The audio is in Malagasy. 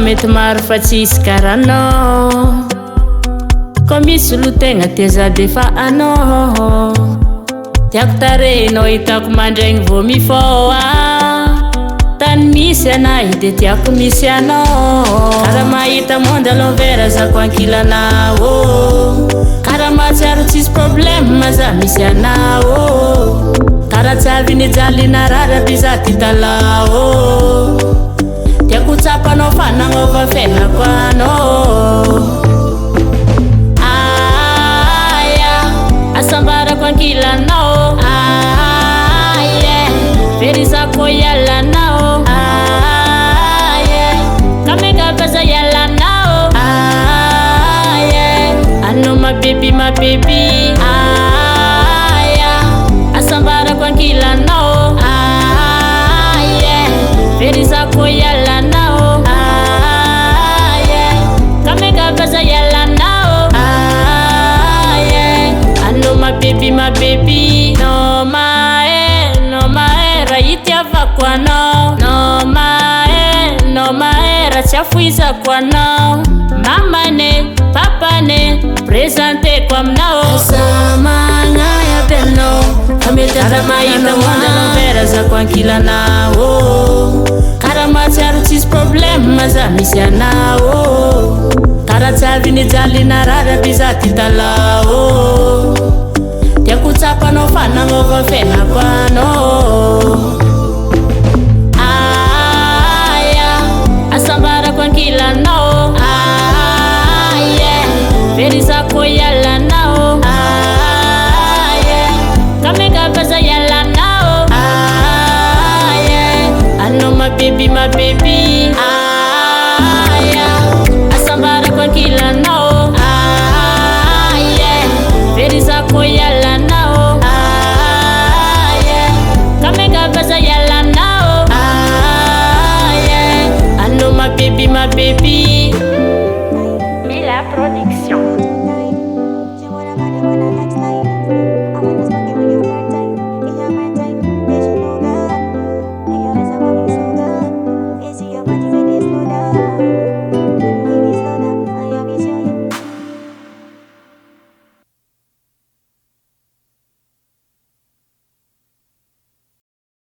mety maro fa tsisy karanao. Ko misy lotegna teza defa anao. Tiako tarenao hitako mandraigny vo mifoa. Tany misy anay de tiako misy anao. Kara mahita monde à l'envers zako ankilanao. Kara mahatsiaro tsisy problème maza misy anao. Kara tsavy nijaly narara biza ty talao. Tiako tsapanao fanagnova fiainako anao. Hasambarako ankilanao. Verizako yalanao. Kamegavaza yalanao. Ano my baby Hasambarako ankilanao. Verizako yalanao. Kamegavaza yalanao. Ano my baby no mae raitiavako anao. No mae ratsiafoizako anao. Mamane papane presenteko aminao. Samagnaia benao. Kara mahita monde à l'envers zako ankilanao. Kara mahatsiaro tsisy problème maza misy anao. Kara tsavy nijaly narara biza ty talao. Tiako tsapanao fanagnova fiainako anao. Hasambarako ankilanao. Verizako yalanao. Kamegavaza yalanao. Ano my baby